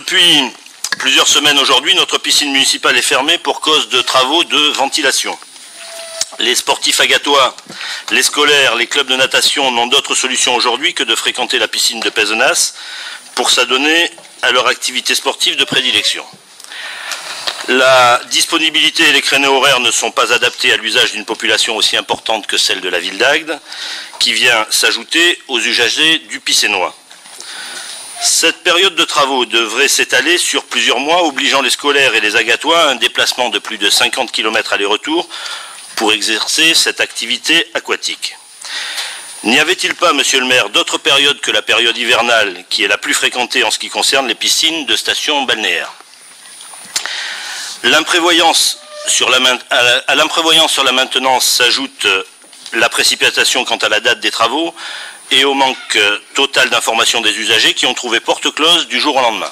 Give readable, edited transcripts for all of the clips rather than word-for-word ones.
Depuis plusieurs semaines aujourd'hui, notre piscine municipale est fermée pour cause de travaux de ventilation. Les sportifs agatois, les scolaires, les clubs de natation n'ont d'autre solution aujourd'hui que de fréquenter la piscine de Pézenas pour s'adonner à leur activité sportive de prédilection. La disponibilité et les créneaux horaires ne sont pas adaptés à l'usage d'une population aussi importante que celle de la ville d'Agde, qui vient s'ajouter aux usagers du Picénois. Cette période de travaux devrait s'étaler sur plusieurs mois, obligeant les scolaires et les agatois à un déplacement de plus de 50 km aller-retour pour exercer cette activité aquatique. N'y avait-il pas, monsieur le maire, d'autres périodes que la période hivernale qui est la plus fréquentée en ce qui concerne les piscines de stations balnéaires? À l'imprévoyance sur la maintenance s'ajoute la précipitation quant à la date des travaux et au manque total d'information des usagers qui ont trouvé porte close du jour au lendemain.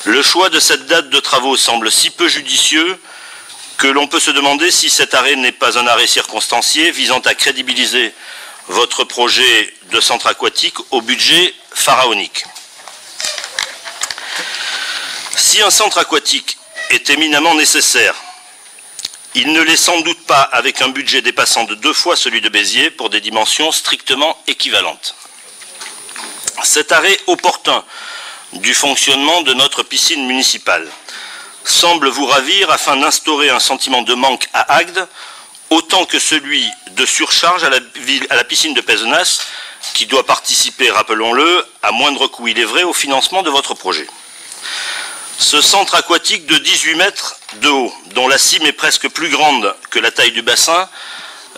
Le choix de cette date de travaux semble si peu judicieux que l'on peut se demander si cet arrêt n'est pas un arrêt circonstancié visant à crédibiliser votre projet de centre aquatique au budget pharaonique. Si un centre aquatique est éminemment nécessaire, il ne l'est sans doute pas avec un budget dépassant de 2 fois celui de Béziers pour des dimensions strictement équivalentes. Cet arrêt opportun du fonctionnement de notre piscine municipale semble vous ravir afin d'instaurer un sentiment de manque à Agde, autant que celui de surcharge à la piscine de Pézenas, qui doit participer, rappelons-le, à moindre coût il est vrai, au financement de votre projet. Ce centre aquatique de 18 mètres de haut, dont la cime est presque plus grande que la taille du bassin,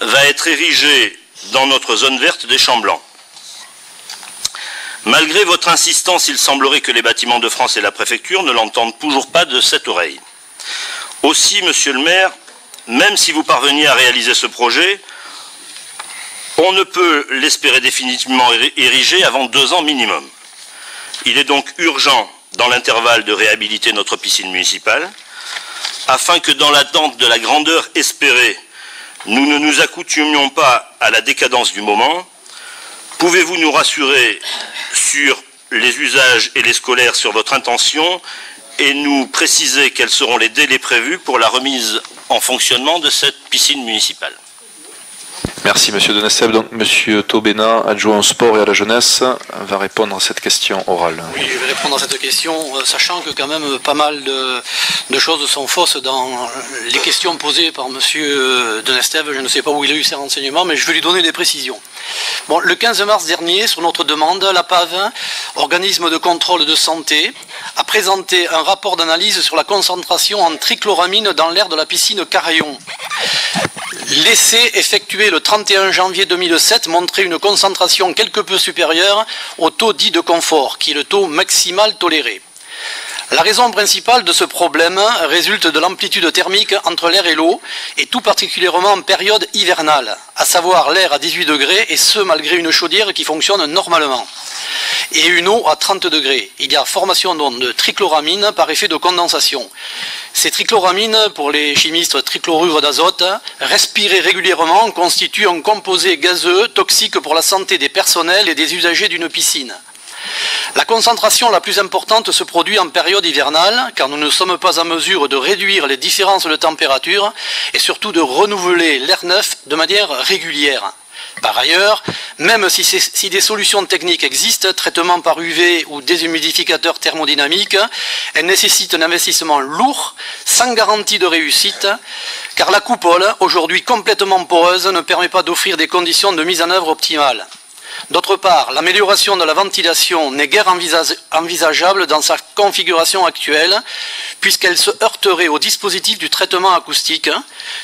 va être érigé dans notre zone verte des Champs Blancs. Malgré votre insistance, il semblerait que les Bâtiments de France et la préfecture ne l'entendent toujours pas de cette oreille. Aussi, monsieur le maire, même si vous parveniez à réaliser ce projet, on ne peut l'espérer définitivement érigé avant 2 ans minimum. Il est donc urgent, dans l'intervalle, de réhabiliter notre piscine municipale, afin que dans l'attente de la grandeur espérée, nous ne nous accoutumions pas à la décadence du moment. Pouvez-vous nous rassurer sur les usages et les scolaires sur votre intention et nous préciser quels seront les délais prévus pour la remise en fonctionnement de cette piscine municipale? Merci Monsieur Denesteb. Donc Monsieur Taubena, adjoint au sport et à la jeunesse, va répondre à cette question orale. Oui, je vais répondre à cette question, sachant que quand même pas mal de choses sont fausses dans les questions posées par Monsieur Denesteb. Je ne sais pas où il a eu ces renseignements, mais je vais lui donner des précisions. Bon, le 15 mars dernier, sur notre demande, la PAV, organisme de contrôle de santé, a présenté un rapport d'analyse sur la concentration en trichloramine dans l'air de la piscine Carayon. L'essai effectué le 31 janvier 2007 montrait une concentration quelque peu supérieure au taux dit de confort, qui est le taux maximal toléré. La raison principale de ce problème résulte de l'amplitude thermique entre l'air et l'eau, et tout particulièrement en période hivernale, à savoir l'air à 18 degrés, et ce malgré une chaudière qui fonctionne normalement, et une eau à 30 degrés. Il y a formation donc de trichloramine par effet de condensation. Ces trichloramines, pour les chimistes trichlorure d'azote, respirées régulièrement, constituent un composé gazeux toxique pour la santé des personnels et des usagers d'une piscine. La concentration la plus importante se produit en période hivernale, car nous ne sommes pas en mesure de réduire les différences de température et surtout de renouveler l'air neuf de manière régulière. Par ailleurs, même si des solutions techniques existent, traitement par UV ou déshumidificateur thermodynamique, elles nécessitent un investissement lourd, sans garantie de réussite, car la coupole, aujourd'hui complètement poreuse, ne permet pas d'offrir des conditions de mise en œuvre optimales. D'autre part, l'amélioration de la ventilation n'est guère envisageable dans sa configuration actuelle, puisqu'elle se heurterait au dispositif du traitement acoustique.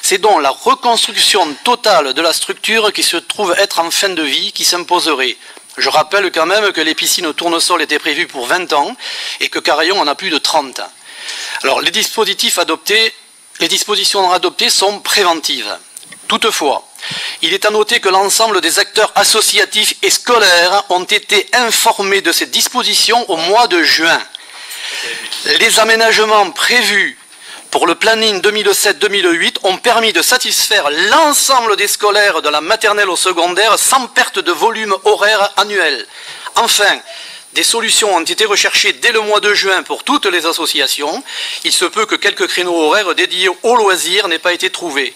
C'est donc la reconstruction totale de la structure qui se trouve être en fin de vie qui s'imposerait. Je rappelle quand même que les piscines tournesol étaient prévues pour 20 ans et que Carayon en a plus de 30. Alors, les dispositions adoptées sont préventives. Toutefois, il est à noter que l'ensemble des acteurs associatifs et scolaires ont été informés de ces dispositions au mois de juin. Les aménagements prévus pour le planning 2007-2008 ont permis de satisfaire l'ensemble des scolaires de la maternelle au secondaire sans perte de volume horaire annuel. Enfin, Des solutions ont été recherchées dès le mois de juin pour toutes les associations. Il se peut que quelques créneaux horaires dédiés aux loisirs n'aient pas été trouvés.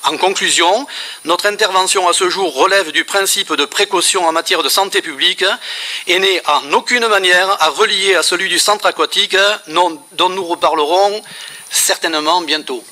En conclusion, notre intervention à ce jour relève du principe de précaution en matière de santé publique et n'est en aucune manière à relier à celui du centre aquatique dont nous reparlerons certainement bientôt.